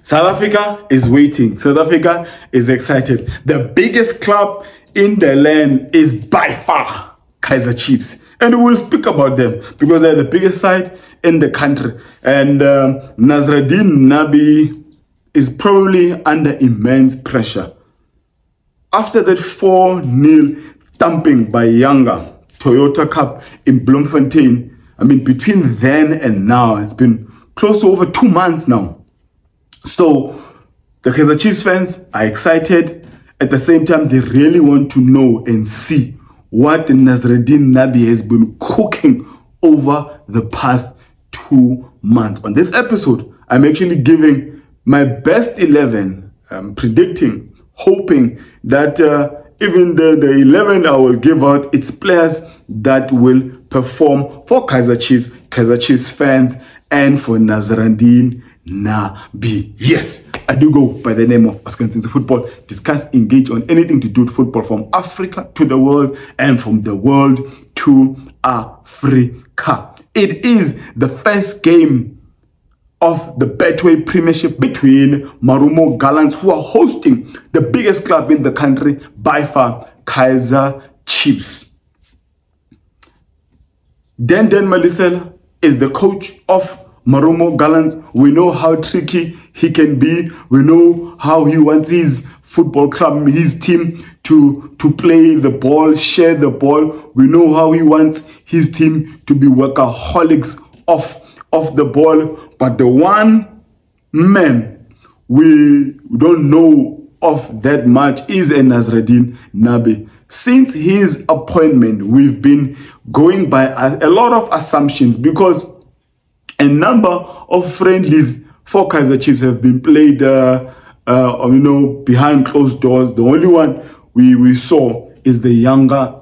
South Africa is waiting. South Africa is excited. The biggest club in the land is by far Kaizer Chiefs. And we will speak about them because they're the biggest side in the country. And Nasreddine Nabi is probably under immense pressure. After that 4-0 thumping by Yanga, Toyota Cup in Bloemfontein, I mean, between then and now, it's been close to over 2 months now. So the Kaizer Chiefs fans are excited. At the same time, they really want to know and see what Nasreddine Nabi has been cooking over the past 2 months. On this episode, I'm actually giving my best 11, predicting, hoping that even the 11 I will give out, it's players that will perform for Kaizer Chiefs fans, and for Nasreddine Nabi. Yes, I do go by the name of Askansin's Football. Discuss, engage on anything to do with football from Africa to the world and from the world to Africa. It is the first game of the Betway Premiership between Marumo Gallants, who are hosting the biggest club in the country by far, Kaizer Chiefs. Dan Malisela is the coach of Marumo Gallants. We know how tricky he can be. We know how he wants his football club, his team to play the ball, share the ball. We know how he wants his team to be workaholics of the ball. But the one man we don't know of that much is Nasreddine Nabi. Since his appointment, we've been going by a lot of assumptions because a number of friendlies for Kaizer Chiefs have been played, behind closed doors. The only one we saw is the younger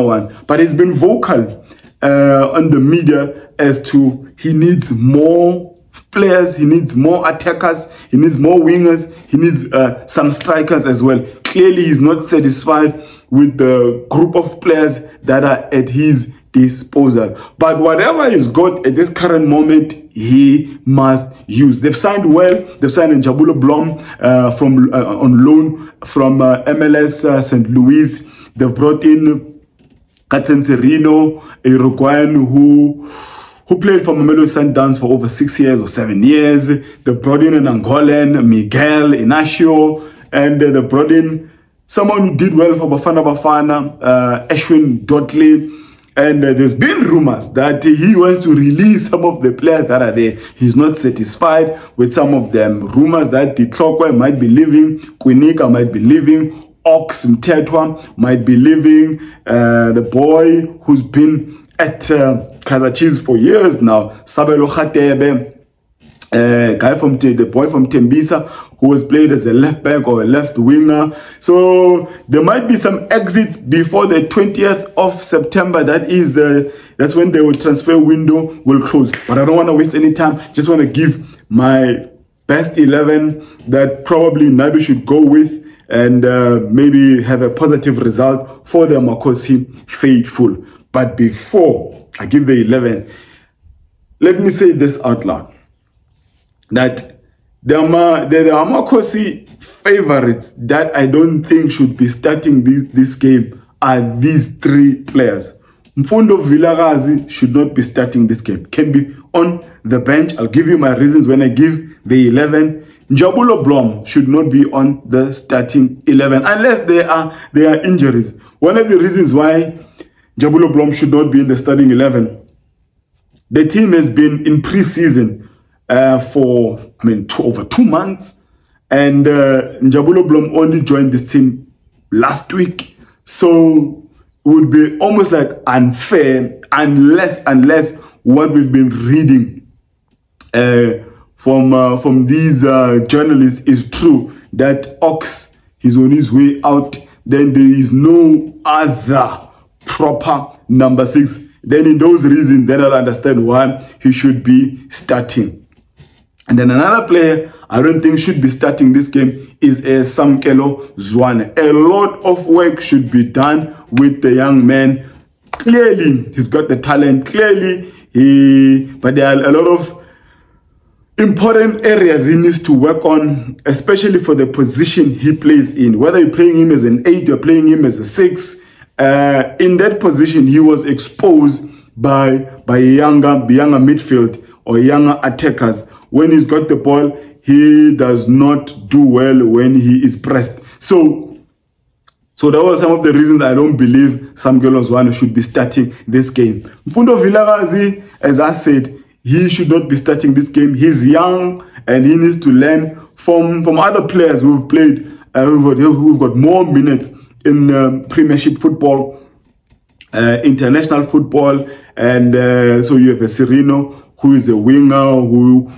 one. But he's been vocal on the media as to he needs more players, he needs more attackers, he needs more wingers, he needs some strikers as well. Clearly, he's not satisfied with the group of players that are at his disposal. But whatever he's got at this current moment, he must use. They've signed well. They've signed Njabulo Blom from on loan from MLS St. Louis. They've brought in Serino, a Uruguayan who played for Mamelodi Sundowns for over 6 years or 7 years. They brought in an Angolan, Miguel Inacio, and they brought in someone who did well for Bafana, Ashwin Dotley. And there's been rumors that he wants to release some of the players that are there. He's not satisfied with some of them. Rumors that the Tlokwe might be leaving, Kwinika might be leaving, Ox Mtetwa might be leaving, the boy who's been at Kaizer Chiefs for years now, Sabelo Khatebe, the boy from Tembisa, who was played as a left back or a left winger. So there might be some exits before the 20th of September. That's when the transfer window will close. But I don't want to waste any time. Just want to give my best 11 that probably Nabi should go with and maybe have a positive result for the Makosi faithful. But before I give the 11, let me say this out loud. That the Amakosi favorites that I don't think should be starting this game are these 3 players. Mfundo Vilakazi should not be starting this game. Can be on the bench. I'll give you my reasons when I give the 11. Njabulo Blom should not be on the starting 11 unless there are injuries. One of the reasons why Njabulo Blom should not be in the starting 11, the team has been in pre-season for over 2 months, and Njabulo Blom only joined this team last week, so it would be almost like unfair unless what we've been reading from these journalists is true, that Ox is on his way out. Then there is no other proper number 6. Then in those reasons, then I'll understand why he should be starting. And then another player I don't think should be starting this game is Samkelo Zwane. A lot of work should be done with the young man. Clearly, he's got the talent. Clearly, but there are a lot of important areas he needs to work on, especially for the position he plays in. Whether you're playing him as an 8, you're playing him as a 6. In that position, he was exposed by younger midfield or younger attackers. When he's got the ball, he does not do well when he is pressed. So that was some of the reasons I don't believe Sam Gallants should be starting this game. Mfundo Vilakazi, as I said, he should not be starting this game. He's young and he needs to learn from other players who've played, who've got more minutes in Premiership football, international football, and so you have a Serino who is a winger who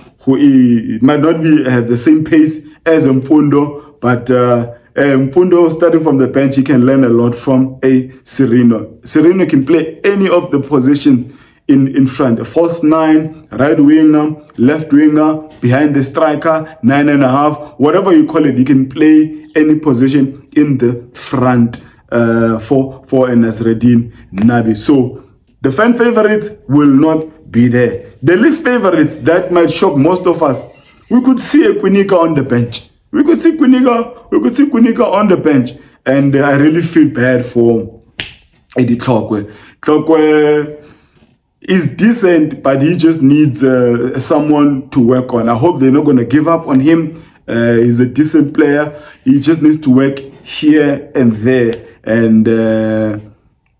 might not have the same pace as Mfundo, but Mfundo, starting from the bench, he can learn a lot from a Serino. Serino can play any of the positions in front. A false 9, right winger, left winger, behind the striker, 9.5, whatever you call it, he can play any position in the front for a Nasreddine Nabi. So the fan favorites will not be there. The least favorites that might shock most of us, we could see a Kwinika on the bench. We could see Kwinika on the bench, and I really feel bad for Eddie Tlokwe. Tlokwe is decent, but he just needs someone to work on. I hope they're not going to give up on him. He's a decent player. He just needs to work here and there, and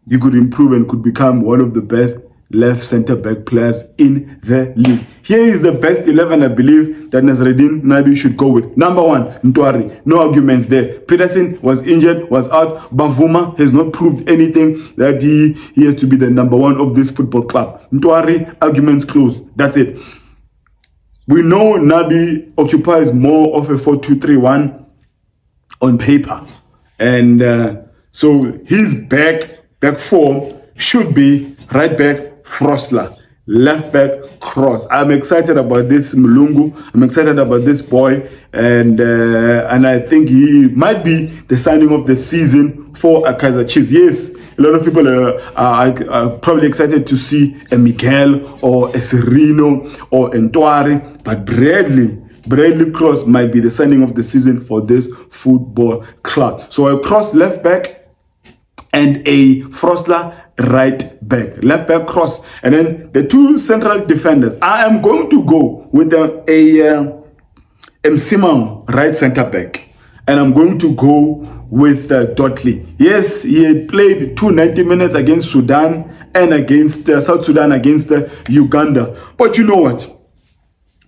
he could improve and could become one of the best left centre-back players in the league. Here is the best 11 I believe that Nasreddine Nabi should go with. Number 1, Ntwari. No arguments there. Peterson was injured, was out. Bavuma has not proved anything that he has to be the number 1 of this football club. Ntwari, arguments closed. That's it. We know Nabi occupies more of a 4-2-3-1 on paper. And so his back 4 should be right back Frosler, left back Cross. I'm excited about this Mlungu. I'm excited about this boy, and I think he might be the signing of the season for Kaizer Chiefs. Yes, a lot of people are probably excited to see a Miguel or a Serino or a Ntwari, but Bradley Cross might be the signing of the season for this football club. So a Cross left back and a Frosler right back, left back Cross, and then the 2 central defenders. I am going to go with a Msimang right centre back, and I'm going to go with Dotley. Yes, he had played 90 minutes against Sudan and against South Sudan, against Uganda. But you know what?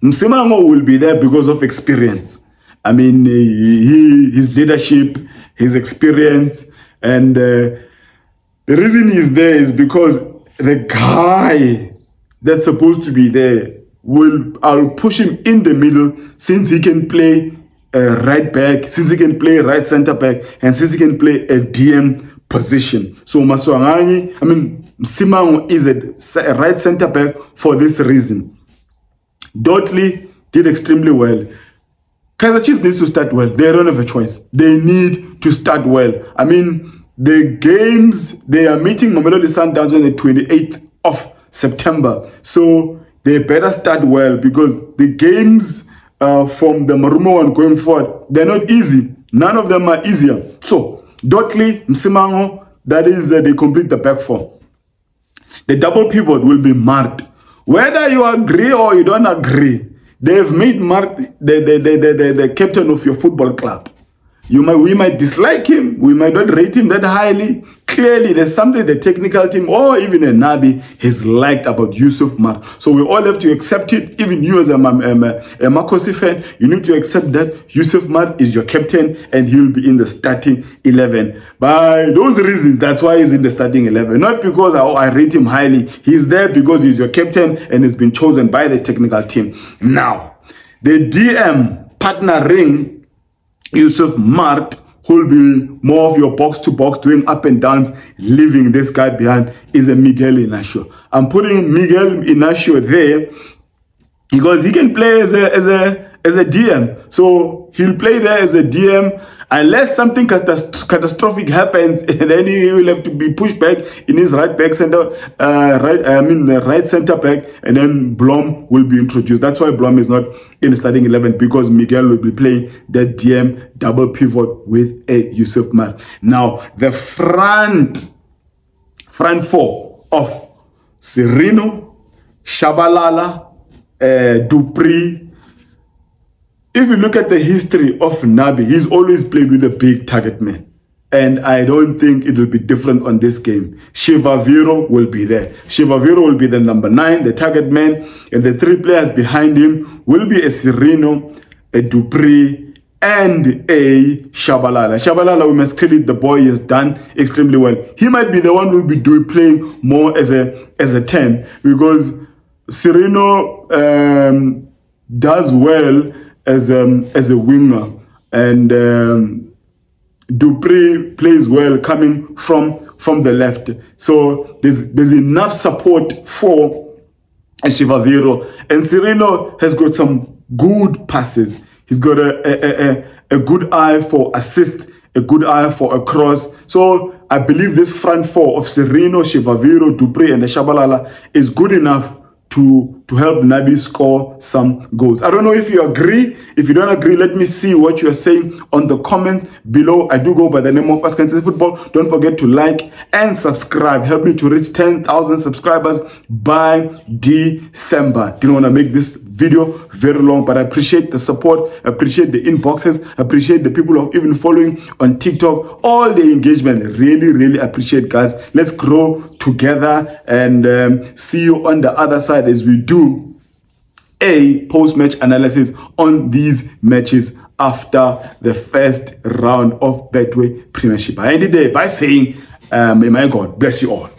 Msimang will be there because of experience. I mean, his leadership, his experience, and the reason he's there is because the guy that's supposed to be there I'll push him in the middle, since he can play right back, since he can play right center back, and since he can play a DM position. So Masimango, Msimang is a right center back for this reason. Dotley did extremely well. Kaizer Chiefs needs to start well. They don't have a choice. They need to start well. I mean, the games, they are meeting Mamelodi Sundowns on the 28th of September. So they better start well, because the games from the Marumo one going forward, they're not easy. None of them are easier. So Dotley, Msimango, that is they complete the back 4. The double pivot will be Mart. Whether you agree or you don't agree, they've made Mart the captain of your football club. We might dislike him, we might not rate him that highly. Clearly, there's something the technical team or even a Nabi has liked about Yusuf Mar. So we all have to accept it. Even you as a Makosi fan, you need to accept that Yusuf Mar is your captain and he'll be in the starting 11. By those reasons, that's why he's in the starting 11. Not because I rate him highly. He's there because he's your captain and has been chosen by the technical team. Now, the DM partnering Yusuf Mart, who'll be more of your box-to-box, doing up and downs, leaving this guy behind, is a Miguel Inacio. I'm putting Miguel Inacio there because he can play as as a DM. So he'll play there as a DM unless something catastrophic happens, and then he will have to be pushed back in his right center back, and then Blom will be introduced. That's why Blom is not in the starting 11, because Miguel will be playing the DM double pivot with a Yusuf Mar. Now the front four of Serino, Shabalala, Dupree. If you look at the history of Nabi, he's always played with a big target man. And I don't think it will be different on this game. Shivaviro will be there. Shivaviro will be the number 9, the target man. And the 3 players behind him will be a Serino, a Dupree, and a Shabalala. Shabalala, we must credit the boy, he has done extremely well. He might be the one who will be playing more as a 10, because Serino does well as a winger, and Dupree plays well coming from the left. So there's enough support for Shivaviro, and Serino has got some good passes. He's got a good eye for assist, a good eye for a cross. So I believe this front four of Serino, Shivaviro, Dupree, and the Shabalala is good enough to help Nabi score some goals. I don't know if you agree. If you don't agree, let me see what you are saying on the comments below. I do go by the name of Askansi Football. Don't forget to like and subscribe. Help me to reach 10,000 subscribers by December. Didn't want to make this video very long, but I appreciate the support, appreciate the inboxes, appreciate the people who are even following on TikTok, all the engagement. Really appreciate, guys. Let's grow together, and see you on the other side as we do a post-match analysis on these matches after the first round of Betway Premiership. I ended there by saying, may my God bless you all.